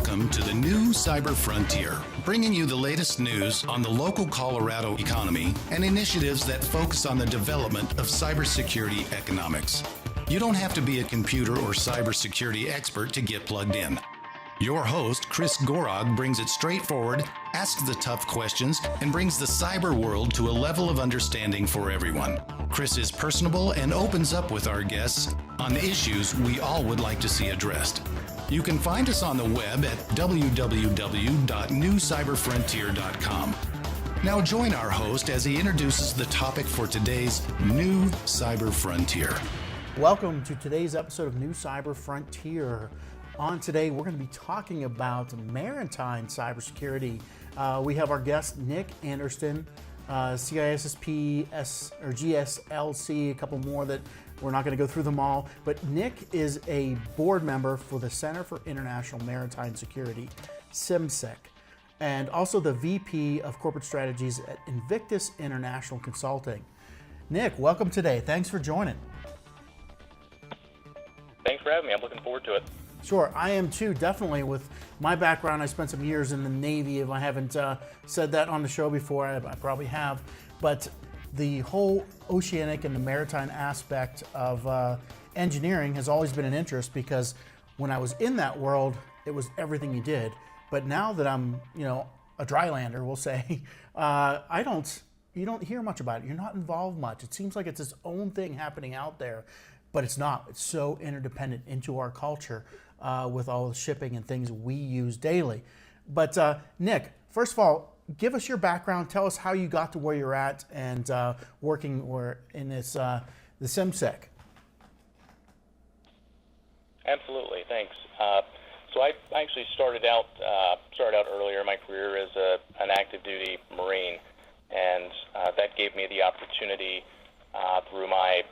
Welcome to the new Cyber Frontier, bringing you the latest news on the local Colorado economy and initiatives that focus on the development of cybersecurity economics. You don't have to be a computer or cybersecurity expert to get plugged in. Your host, Chris Gorog, brings it straightforward, asks the tough questions, and brings the cyber world to a level of understanding for everyone. Chris is personable and opens up with our guests on the issues we all would like to see addressed. You can find us on the web at www.newcyberfrontier.com. Now join our host as he introduces the topic for today's New Cyber Frontier. Welcome to today's episode of New Cyber Frontier. On today, we're going to be talking about maritime cybersecurity. We have our guest, Nick Anderson, CISSP, or GSLC, a couple more that we're not going to go through them all. But Nick is a board member for the Center for International Maritime Security, CIMSEC, and also the VP of Corporate Strategies at Invictus International Consulting. Nick, welcome today. Thanks for joining. Thanks for having me. I'm looking forward to it. Sure, I am too, definitely. With my background, I spent some years in the Navy. If I haven't said that on the show before, I probably have. But the whole oceanic and the maritime aspect of engineering has always been an interest, because when I was in that world, it was everything you did. But now that I'm, a drylander, we'll say, you don't hear much about it. You're not involved much. It seems like it's its own thing happening out there, but it's not. It's so interdependent into our culture with all the shipping and things we use daily. But Nick, first of all, give us your background. Tell us how you got to where you're at and working in this the CIMSEC. Absolutely, thanks. So I actually started out earlier in my career as an active duty Marine, and that gave me the opportunity through my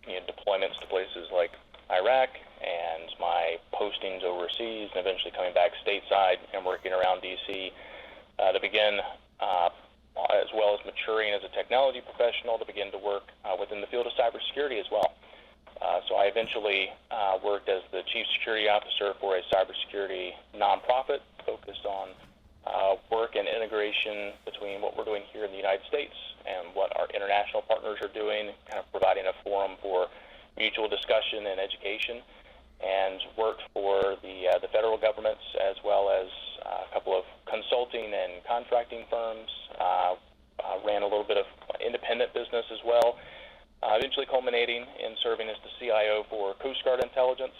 deployments to places like Iraq and my postings overseas, and eventually coming back stateside and working around DC to begin, as well as maturing as a technology professional, to begin to work within the field of cybersecurity as well. So I eventually worked as the Chief Security Officer for a cybersecurity nonprofit focused on work and integration between what we're doing here in the United States and what our international partners are doing, kind of providing a forum for mutual discussion and education, and worked for the federal governments as well as a couple of consulting and contracting firms. Ran a little bit of independent business as well, eventually culminating in serving as the CIO for Coast Guard Intelligence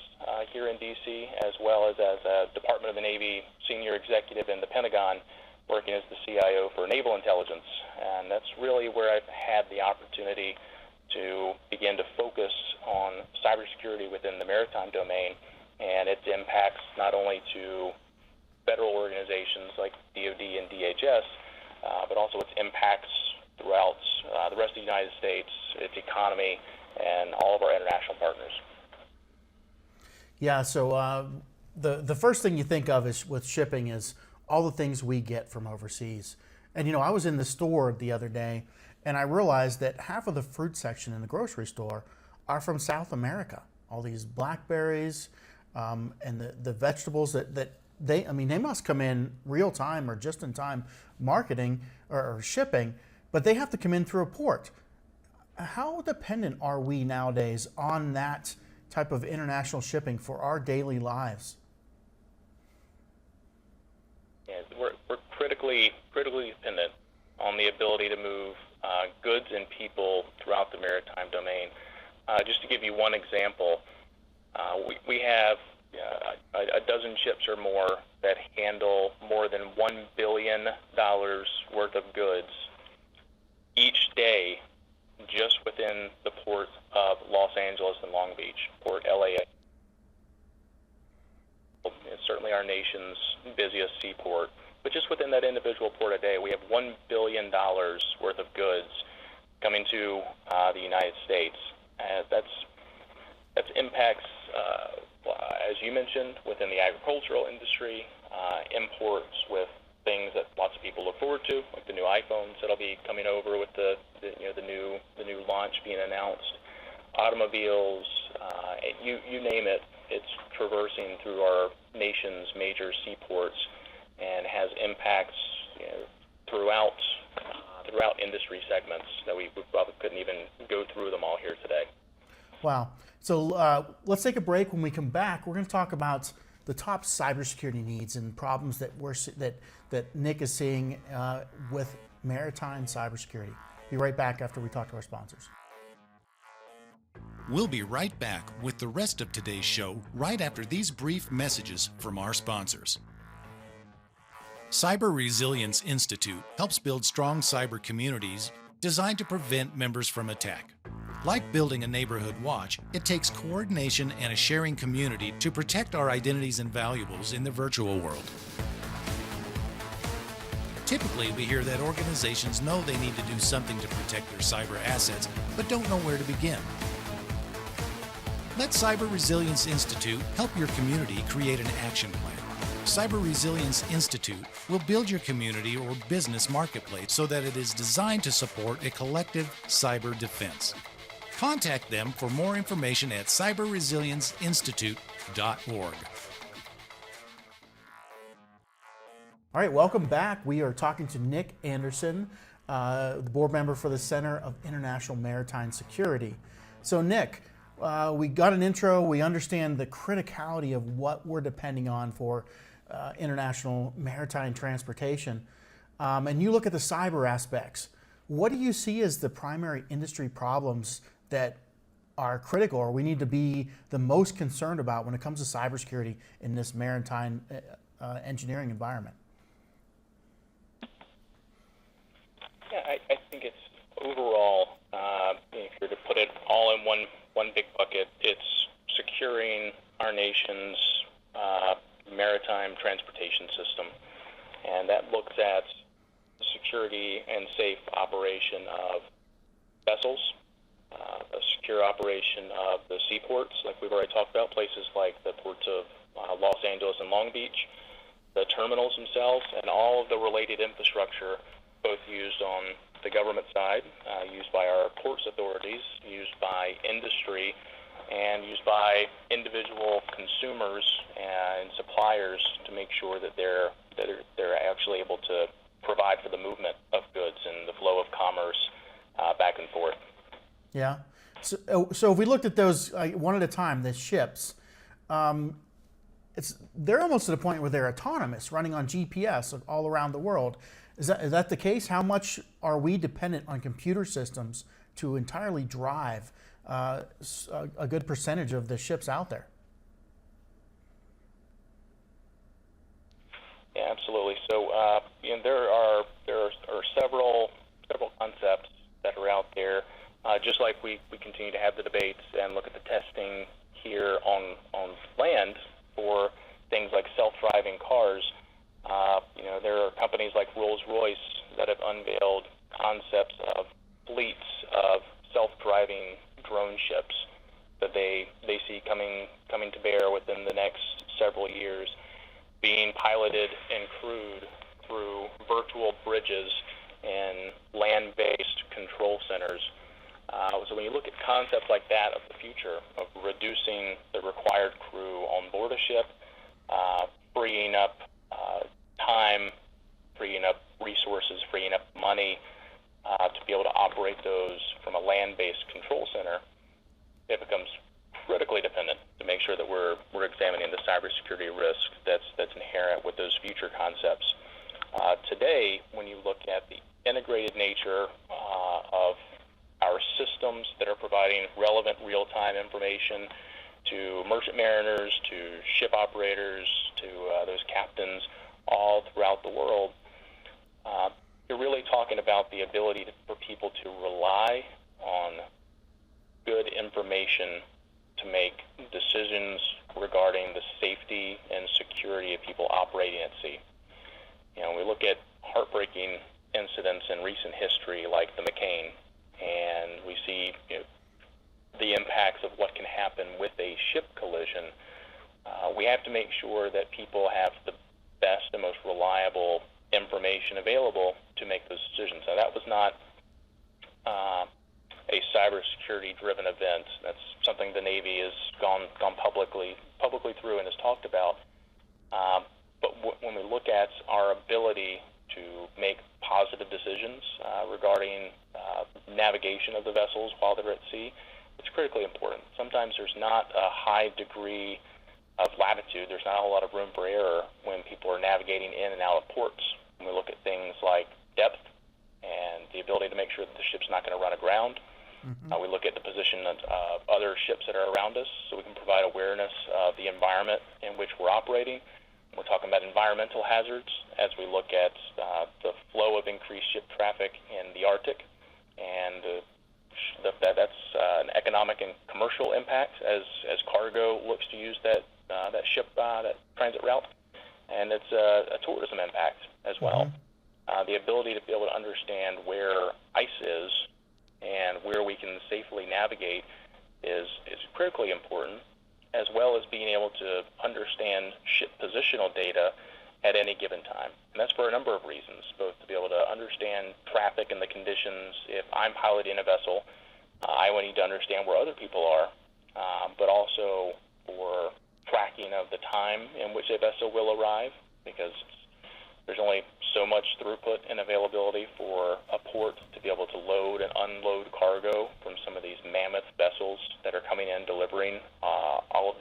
here in D.C., as well as a Department of the Navy senior executive in the Pentagon, working as the CIO for Naval Intelligence. And that's really where I've had the opportunity to begin to focus on cybersecurity within the maritime domain and its impacts not only to federal organizations like DoD and DHS, but also its impacts throughout the rest of the United States, its economy, and all of our international partners. Yeah, so the first thing you think of is with shipping is all the things we get from overseas. And I was in the store the other day, and I realized that half of the fruit section in the grocery store are from South America. All these blackberries and the vegetables that they must come in real time or just in time marketing or shipping, but they have to come in through a port. How dependent are we nowadays on that type of international shipping for our daily lives? Yeah, we're critically dependent on the ability to move goods and people throughout the maritime domain. Just to give you one example, we have a dozen ships or more that handle more than $1 billion worth of goods each day just within the port of Los Angeles and Long Beach, or LA. It's certainly our nation's busiest seaport, but just within that individual port a day, we have $1 billion worth of goods coming to the United States. That's impacts, as you mentioned, within the agricultural industry, imports with things that lots of people look forward to, like the new iPhones that'll be coming over with the new launch being announced, automobiles, you name it. It's traversing through our nation's major seaports and has impacts throughout industry segments that we probably couldn't even go through them all here today. Wow. So let's take a break. When we come back, we're going to talk about the top cybersecurity needs and problems that Nick is seeing with maritime cybersecurity. Be right back after we talk to our sponsors. We'll be right back with the rest of today's show right after these brief messages from our sponsors. Cyber Resilience Institute helps build strong cyber communities designed to prevent members from attack. Like building a neighborhood watch, it takes coordination and a sharing community to protect our identities and valuables in the virtual world. Typically, we hear that organizations know they need to do something to protect their cyber assets, but don't know where to begin. Let Cyber Resilience Institute help your community create an action plan. Cyber Resilience Institute will build your community or business marketplace so that it is designed to support a collective cyber defense. Contact them for more information at cyberresilienceinstitute.org. All right, welcome back. We are talking to Nick Anderson, the board member for the Center of International Maritime Security. So Nick, we got an intro. We understand the criticality of what we're depending on for international maritime transportation. And you look at the cyber aspects. What do you see as the primary industry problems that are critical or we need to be the most concerned about when it comes to cybersecurity in this maritime engineering environment? Yeah, I think it's overall, if you were to put it all in one big bucket, it's securing our nation's maritime transportation system. And that looks at the security and safe operation of vessels, a secure operation of the seaports, like we've already talked about, places like the ports of Los Angeles and Long Beach, the terminals themselves, and all of the related infrastructure, both used on the government side, used by our ports authorities, used by industry, and used by individual consumers and suppliers to make sure that they're actually able to provide for the movement of goods and the flow of commerce back and forth. Yeah. So if we looked at those one at a time, the ships, they're almost to the point where they're autonomous, running on GPS all around the world. Is that the case? How much are we dependent on computer systems to entirely drive a good percentage of the ships out there? Yeah, absolutely. So there are several concepts that are out there. Just like we continue to have the debates and look at the testing here on land for things like self-driving cars. There are companies like Rolls-Royce that have unveiled concepts of fleets of self-driving drone ships that they see coming to bear within the next several years, being piloted and crewed through virtual bridges and land-based control centers. So when you look at concepts like that of the future, of reducing the required crew on board a ship, freeing up time, freeing up resources, freeing up money to be able to operate those from a land-based control center, it becomes critically dependent to make sure that we're examining the cybersecurity risk that's inherent with those future concepts. Today, when you look at the integrated nature of our systems that are providing relevant real-time information to merchant mariners, to ship operators, to those captains all throughout the world, you're really talking about the ability for people to rely on good information to make decisions regarding the safety and security of people operating at sea. We look at heartbreaking incidents in recent history like the McCain, and we see the impacts of what can happen with a ship collision. We have to make sure that people have the best and most reliable information available to make those decisions. Now, that was not a cybersecurity-driven event. That's something the Navy has gone publicly publicly through and is talked about. But when we look at our ability to make positive decisions regarding navigation of the vessels while they're at sea, it's critically important. Sometimes there's not a high degree of latitude. There's not a whole lot of room for error when people are navigating in and out of ports. When we look at things like depth and the ability to make sure that the ship's not going to run aground, we look at the position of other ships that are around us so we can provide awareness of the environment in which we're operating. We're talking about environmental hazards as we look at the flow of increased ship traffic in the Arctic, and that's an economic and commercial impact as cargo looks to use that ship, that transit route, and it's a tourism impact as well. The ability to be able to understand where ice is and where we can safely navigate is critically important, as well as being able to understand ship positional data at any given time. And that's for a number of reasons, both to be able to understand traffic and the conditions. If I'm piloting a vessel, I will need to understand where other people are, but also for tracking of the time in which a vessel will arrive, because there's only so much throughput and availability for a port to be able to load and unload cargo from some of these mammoth vessels that are coming in delivering all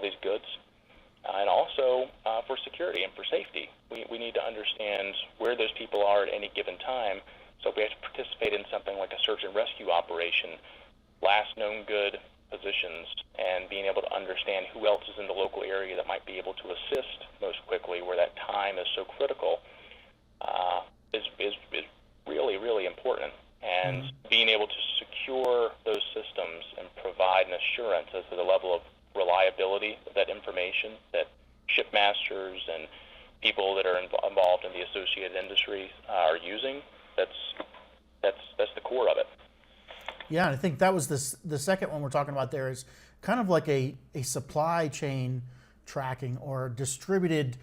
these goods. And also for security and for safety. We need to understand where those people are at any given time. So if we have to participate in something like a search and rescue operation, last known good positions, and being able to understand who else is in the local area that might be able to assist most quickly where that time is so critical is really, really important. And being able to secure those systems and provide an assurance as to the level of reliability of that information that shipmasters and people that are involved in the associated industries are using, that's the core of it. Yeah, and I think that was the second one we're talking about there is kind of like a supply chain tracking or distributed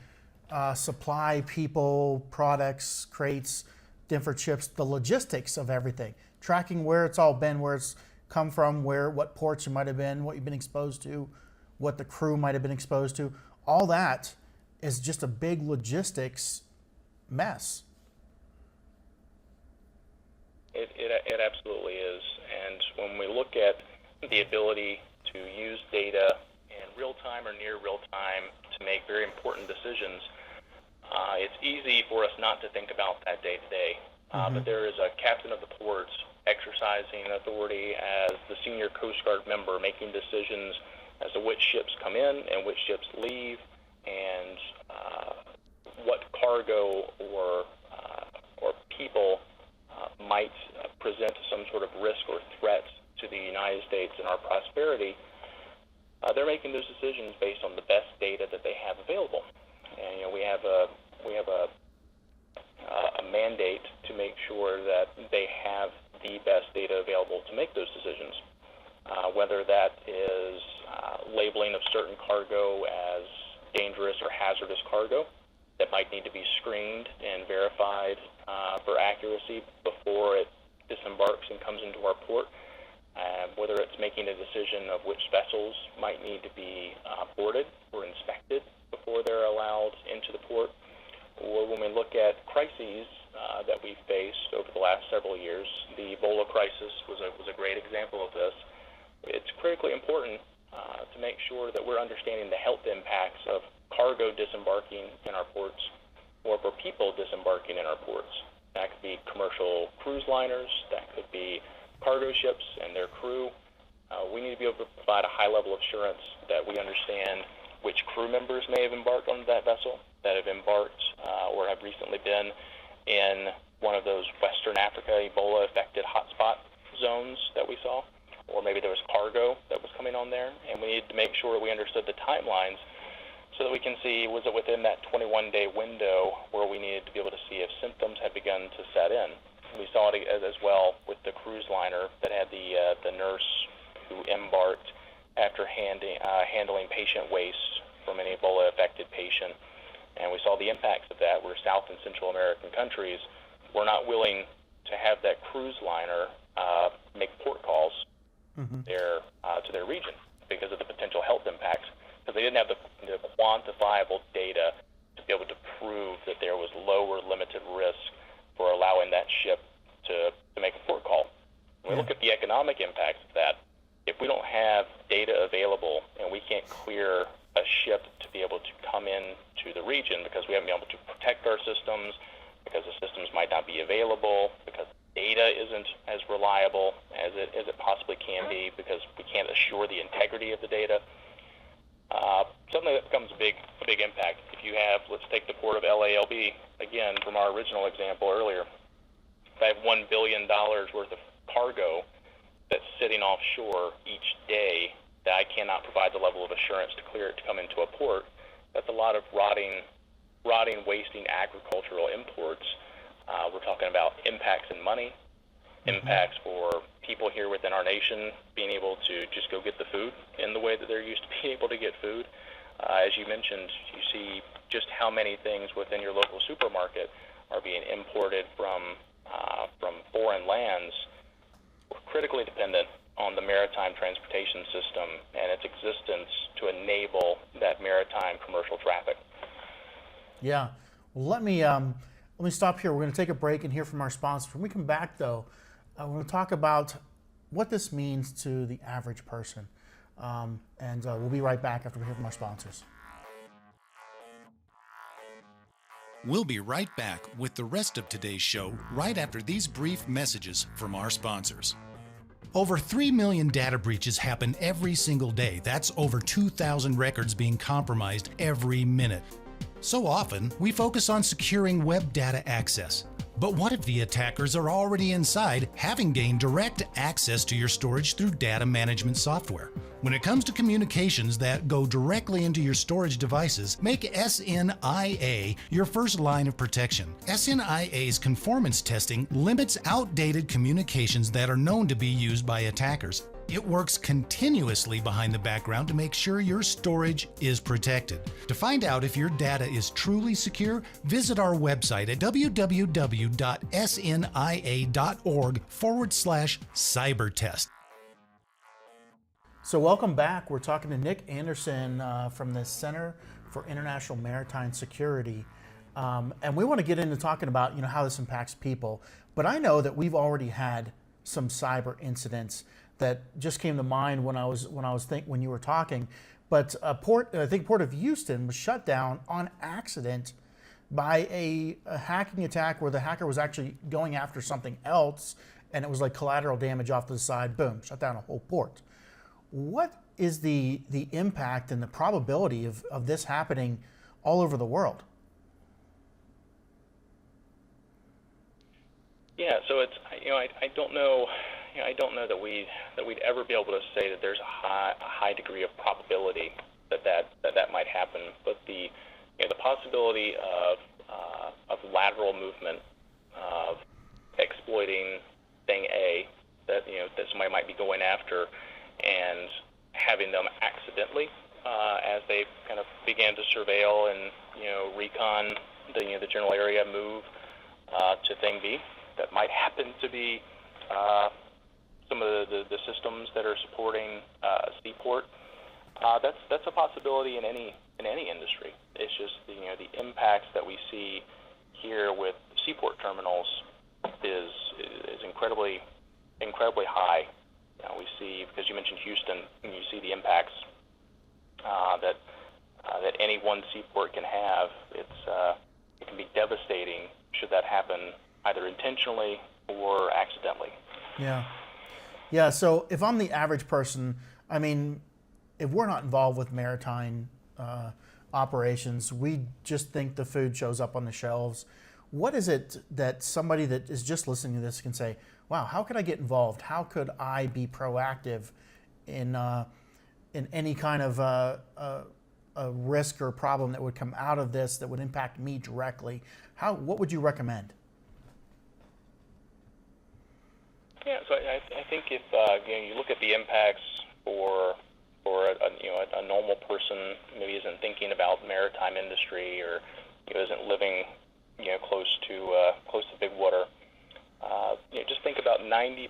supply, people, products, crates, different ships, the logistics of everything, tracking where it's all been, where it's come from, what ports you might have been, what you've been exposed to, what the crew might have been exposed to. All that is just a big logistics mess. It absolutely is. And when we look at the ability to use data in real time or near real time to make very important decisions, it's easy for us not to think about that day to day. But there is a captain of the port exercising authority as the senior Coast Guard member, making decisions as to which ships come in and which ships leave, and what cargo or people might present some sort of risk or threat to the United States and our prosperity. They're making those decisions based on the best data that they have available. And we have a mandate to make sure that they have the best data available to make those decisions. Whether that is labeling of certain cargo as dangerous or hazardous cargo that might need to be screened and verified for accuracy before it disembarks and comes into our port, whether it's making a decision of which vessels might need to be boarded or inspected before they're allowed into the port, or when we look at crises that we've faced over the last several years. The Ebola crisis was a great example of this. It's critically important to make sure that we're understanding the health impacts of cargo disembarking in our ports or for people disembarking in our ports. That could be commercial cruise liners, that could be cargo ships and their crew. We need to be able to provide a high level of assurance that we understand which crew members may have embarked on that vessel, that have embarked or have recently been in one of those Western Africa Ebola-affected hotspot zones that we saw, or maybe there was cargo that was coming on there, and we needed to make sure we understood the timelines so that we can see, was it within that 21-day window where we needed to be able to see if symptoms had begun to set in. We saw it as well with the cruise liner that had the nurse who embarked after handling patient waste from an Ebola-affected patient. And we saw the impacts of that where South and Central American countries were not willing to have that cruise liner make port calls to their region because of the potential health impacts, because they we look at the economic impacts of that, if we don't have data available and we can't clear a ship to be able to come in to the region because we haven't been able to protect our systems, because the systems might not be available, because data isn't as reliable as it possibly can be, because we can't assure the integrity of the data, suddenly that becomes a big impact. If you have, let's take the port of LALB, again, from our original example earlier. If I have $1 billion worth of cargo that's sitting offshore each day that I cannot provide the level of assurance to clear it to come into a port, that's a lot of rotting, wasting agricultural imports. We're talking about impacts in money, impacts for people here within our nation being able to just go get the food in the way that they're used to being able to get food. As you mentioned, you see just how many things within your local supermarket are being imported from foreign lands. We're critically dependent on the maritime transportation system and its existence to enable that maritime commercial traffic. Yeah. Well, let me stop here. We're going to take a break and hear from our sponsors. When we come back, though, we're going to talk about what this means to the average person. And we'll be right back after we hear from our sponsors. We'll be right back with the rest of today's show right after these brief messages from our sponsors. Over 3 million data breaches happen every single day. That's over 2,000 records being compromised every minute. So often, we focus on securing web data access. But what if the attackers are already inside, having gained direct access to your storage through data management software? When it comes to communications that go directly into your storage devices, make SNIA your first line of protection. SNIA's conformance testing limits outdated communications that are known to be used by attackers. It works continuously behind the background to make sure your storage is protected. To find out if your data is truly secure, visit our website at www.snia.org/cybertest. So welcome back. We're talking to Nick Anderson from the Center for International Maritime Security. And we want to get into talking about how this impacts people. But I know that we've already had some cyber incidents that just came to mind when you were talking. But Port of Houston was shut down on accident by a hacking attack where the hacker was actually going after something else, and it was like collateral damage off to the side. Boom, shut down a whole port. What is the impact and the probability of this happening all over the world? Yeah, so it's I don't know. I don't know that we'd ever be able to say that there's a high degree of probability that might happen. But the possibility of lateral movement, of exploiting thing A that somebody might be going after, and having them accidentally as they kind of began to surveil and recon the general area, move to thing B, that might happen to be some of the systems that are supporting seaport. That's a possibility in any industry. It's just the impacts that we see here with seaport terminals is incredibly high. We see, because you mentioned Houston, and you see the impacts that any one seaport can have. It can be devastating should that happen either intentionally or accidentally. Yeah, so if I'm the average person, I mean, if we're not involved with maritime operations, we just think the food shows up on the shelves. What is it that somebody that is just listening to this can say, wow, how could I get involved? How could I be proactive in any kind of a risk or problem that would come out of this that would impact me directly? What would you recommend? Yeah, so I think if you look at the impacts for a normal person, maybe isn't thinking about maritime industry or isn't living close to big water. Just think about 90%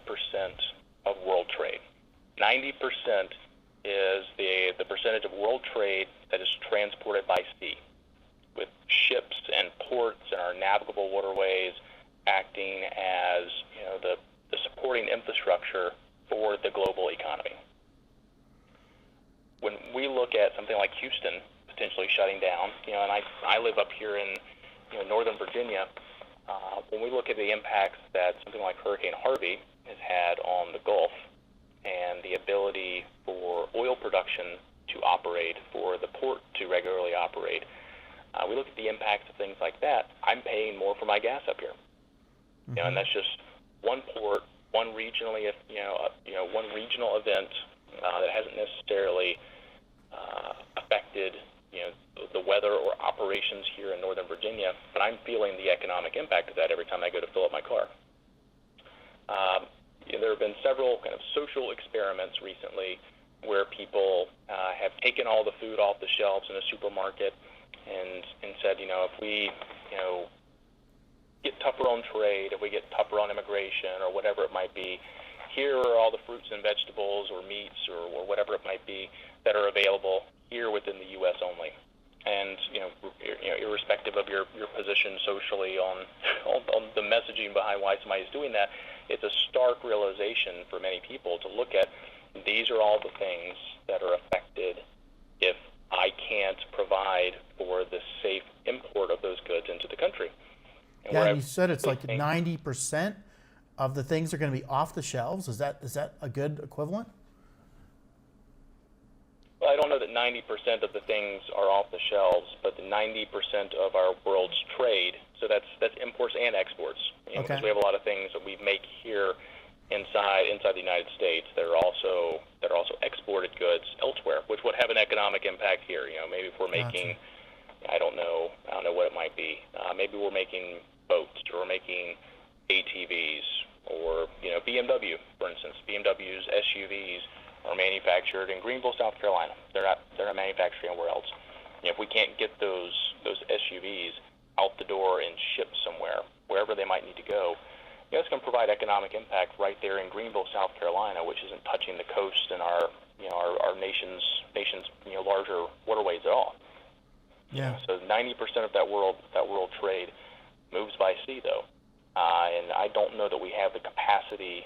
of world trade. 90% is the percentage of world trade that is transported by sea, with ships and ports and our navigable waterways acting as the support supporting infrastructure for the global economy. When we look at something like Houston potentially shutting down, and I live up here in Northern Virginia, when we look at the impacts that something like Hurricane Harvey has had on the Gulf and the ability for oil production to operate, for the port to regularly operate, we look at the impacts of things like that. I'm paying more for my gas up here, and that's just one port, one regionally, one regional event that hasn't necessarily affected the weather or operations here in Northern Virginia, but I'm feeling the economic impact of that every time I go to fill up my car. There have been several kind of social experiments recently where people have taken all the food off the shelves in a supermarket and said, if we get tougher on trade, if we get tougher on immigration or whatever it might be, here are all the fruits and vegetables or meats or whatever it might be that are available here within the U.S. only. And irrespective of your position socially on the messaging behind why somebody's doing that, it's a stark realization for many people to look at. These are all the things that are affected if I can't provide for the safe import of those goods into the country. And you said it's like 90% of the things are going to be off the shelves. Is that a good equivalent? Well, I don't know that 90% of the things are off the shelves, but the 90% of our world's trade, so that's imports and exports. Because we have a lot of things that we make here inside the United States that are also exported goods elsewhere, which would have an economic impact here. Maybe if we're making, I don't know what it might be. Maybe we're making boats, or we're making ATVs, or BMW, for instance. BMW's SUVs are manufactured in Greenville, South Carolina. They're not manufactured anywhere else. If we can't get those SUVs out the door and shipped somewhere, wherever they might need to go, it's going to provide economic impact right there in Greenville, South Carolina, which isn't touching the coast and our nation's larger waterways at all. Yeah. So 90% of that world trade moves by sea, though, and I don't know that we have the capacity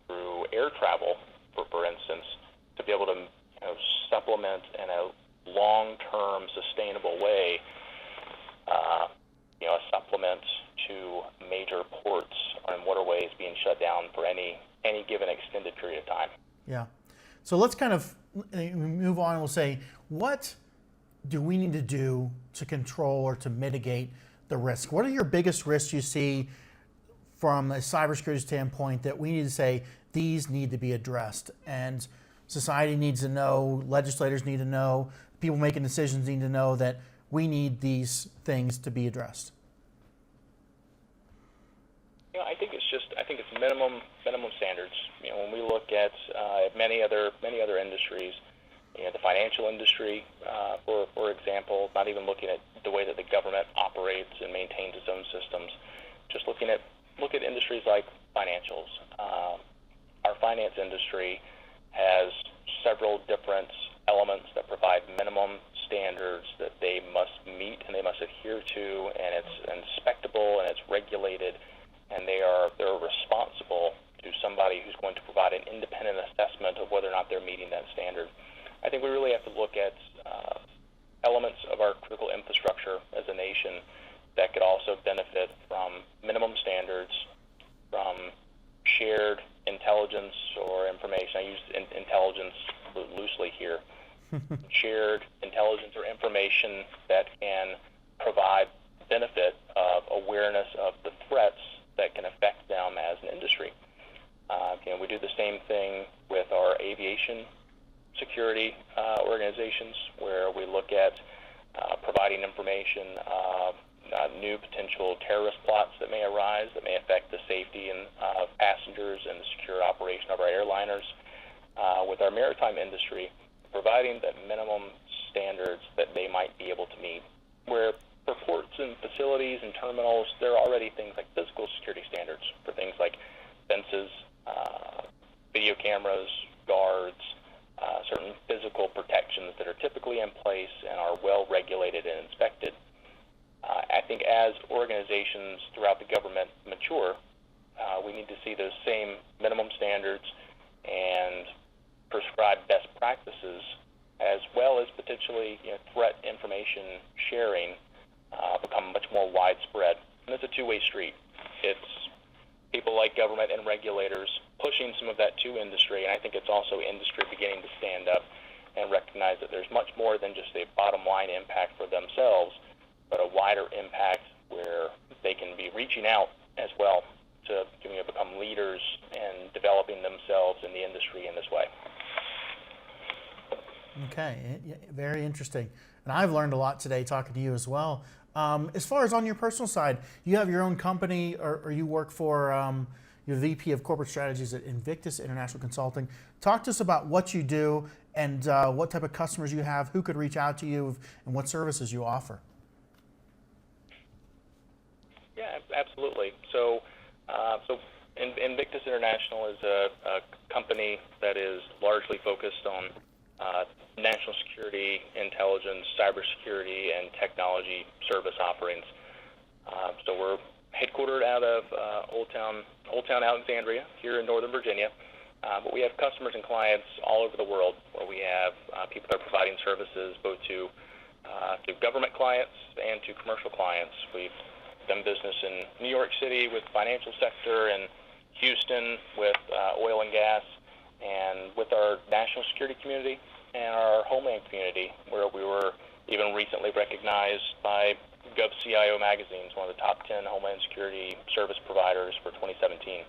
through air travel, for instance, to be able to supplement in a long-term, sustainable way, a supplement to major ports and waterways being shut down for any given extended period of time. Yeah. So let's kind of move on. We'll say, what do we need to do to control or to mitigate the risk? What are your biggest risks you see from a cybersecurity standpoint that we need to say these need to be addressed, and society needs to know, legislators need to know, people making decisions need to know that we need these things to be addressed? I think it's minimum standards. When we look at many other industries, the financial industry, for example, not even looking at the way that the government operates and maintains its own systems, just look at industries like financials. Our finance industry has several different elements that provide minimum standards that they must meet and they must adhere to, and it's inspectable and it's regulated, and they're responsible to somebody who's going to provide an independent assessment of whether or not they're meeting that standard. I think we really have to look at elements of our critical infrastructure as a nation that could also benefit from minimum standards, from shared intelligence or information. I use intelligence loosely here. Shared intelligence or information that can provide benefit of awareness of the threats that can affect them as an industry. We do the same thing with our aviation security organizations, where we look at providing information of new potential terrorist plots that may arise that may affect the safety and passengers and the secure operation of our airliners. With our maritime industry, providing the minimum standards that they might be able to meet, where for ports and facilities and terminals, there are already things like physical security standards for things like fences, video cameras, guards, certain physical protections that are typically in place and are well regulated and inspected. I think as organizations throughout the government mature, We need to see those same minimum standards and prescribe best practices, as well as potentially threat information sharing, become much more widespread. And it's a two-way street. It's people like government and regulators pushing some of that to industry, and I think it's also industry beginning to stand up and recognize that there's much more than just a bottom line impact for themselves, but a wider impact where they can be reaching out as well to become leaders and developing themselves in the industry in this way. Okay, very interesting. And I've learned a lot today talking to you as well. As far as on your personal side, you have your own company, or you work for your VP of Corporate Strategies at Invictus International Consulting. Talk to us about what you do and what type of customers you have, who could reach out to you, and what services you offer. Yeah, absolutely. So Invictus International is a company that is largely focused on national security, intelligence, cybersecurity, and technology service offerings. So we're headquartered out of Old Town Alexandria here in Northern Virginia, but we have customers and clients all over the world, where we have people that are providing services both to government clients and to commercial clients. We've done business in New York City with financial sector, and Houston with oil and gas, and with our national security community and our homeland community, where we were even recently recognized by GovCIO magazines, one of the top 10 homeland security service providers for 2017.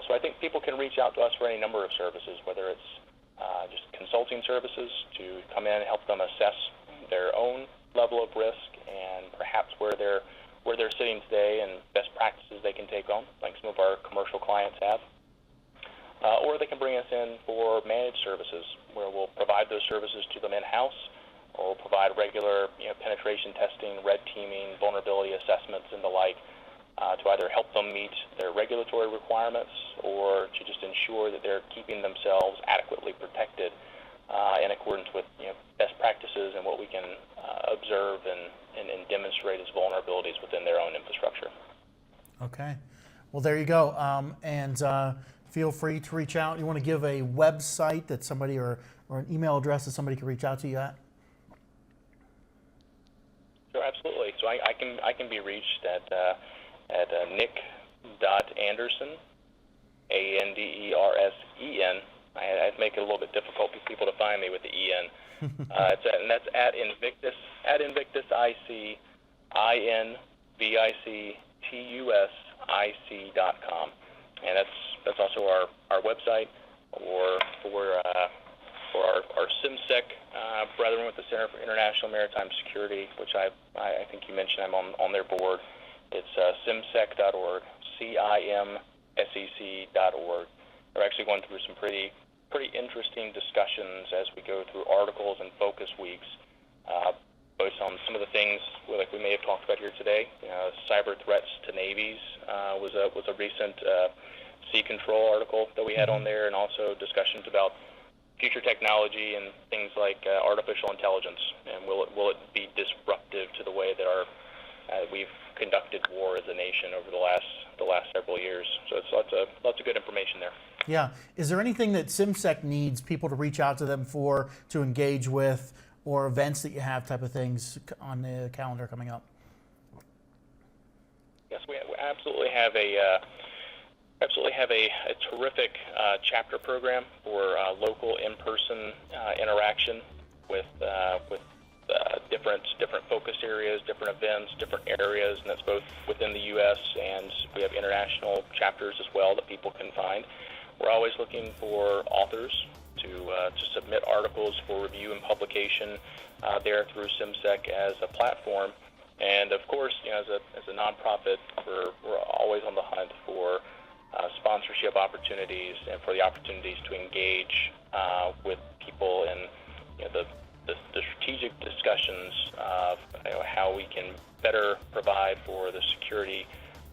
So I think people can reach out to us for any number of services, whether it's just consulting services to come in and help them assess their own level of risk and perhaps where they're sitting today and best practices they can take on, like some of our commercial clients have. Or they can bring us in for managed services, where we'll provide those services to them in-house, or we'll provide regular penetration testing, red teaming, vulnerability assessments, and the like, to either help them meet their regulatory requirements or to just ensure that they're keeping themselves adequately protected in accordance with best practices and what we can observe and demonstrate as vulnerabilities within their own infrastructure. Okay. Well, there you go. And feel free to reach out. You want to give a website that somebody or an email address that somebody can reach out to you at? Sure, absolutely. So I can be reached at nick.anderson, Andersen. I'd make it a little bit difficult for people to find me with the EN. And that's at Invictus IC, INVICTUSIC.com. And that's also our website, or for our CIMSEC brethren with the Center for International Maritime Security, which I think you mentioned I'm on their board. It's CIMSEC.org, CIMSEC.org. We're actually going through some pretty interesting discussions as we go through articles and focus weeks, both on some of the things like we may have talked about here today. Cyber threats to navies was a recent sea control article that we had on there, and also discussions about future technology and things like artificial intelligence, and will it be disruptive to the way that we've conducted war as a nation over the last several years. So it's lots of good information there. Yeah. Is there anything that CIMSEC needs people to reach out to them for, to engage with, or events that you have type of things on the calendar coming up? Yes, we absolutely have a terrific chapter program for local in-person interaction with different focus areas, different events, different areas, and that's both within the U.S. and we have international chapters as well that people can find. We're always looking for authors to submit articles for review and publication there through CIMSEC as a platform. And of course, as a nonprofit, we're always on the hunt for sponsorship opportunities and for the opportunities to engage with people in the strategic discussions of how we can better provide for the security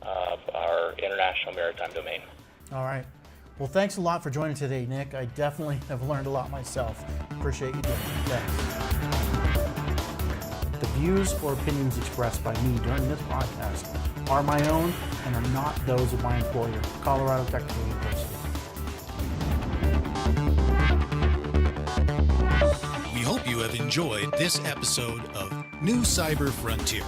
of our international maritime domain. All right. Well, thanks a lot for joining today, Nick. I definitely have learned a lot myself. Appreciate you doing it. Thanks. The views or opinions expressed by me during this podcast are my own and are not those of my employer, Colorado Technical University. We hope you have enjoyed this episode of New Cyber Frontier.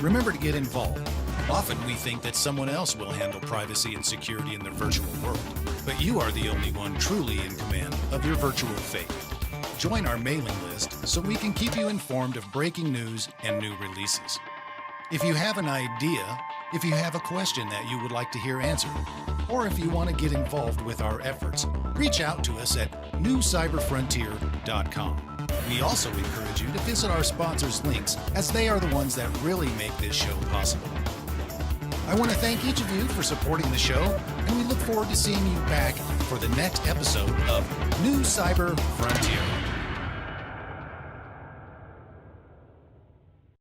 Remember to get involved. Often we think that someone else will handle privacy and security in the virtual world, but you are the only one truly in command of your virtual fate. Join our mailing list so we can keep you informed of breaking news and new releases. If you have an idea, if you have a question that you would like to hear answered, or if you want to get involved with our efforts, reach out to us at newcyberfrontier.com. We also encourage you to visit our sponsors' links, as they are the ones that really make this show possible. I want to thank each of you for supporting the show, and we look forward to seeing you back for the next episode of New Cyber Frontier.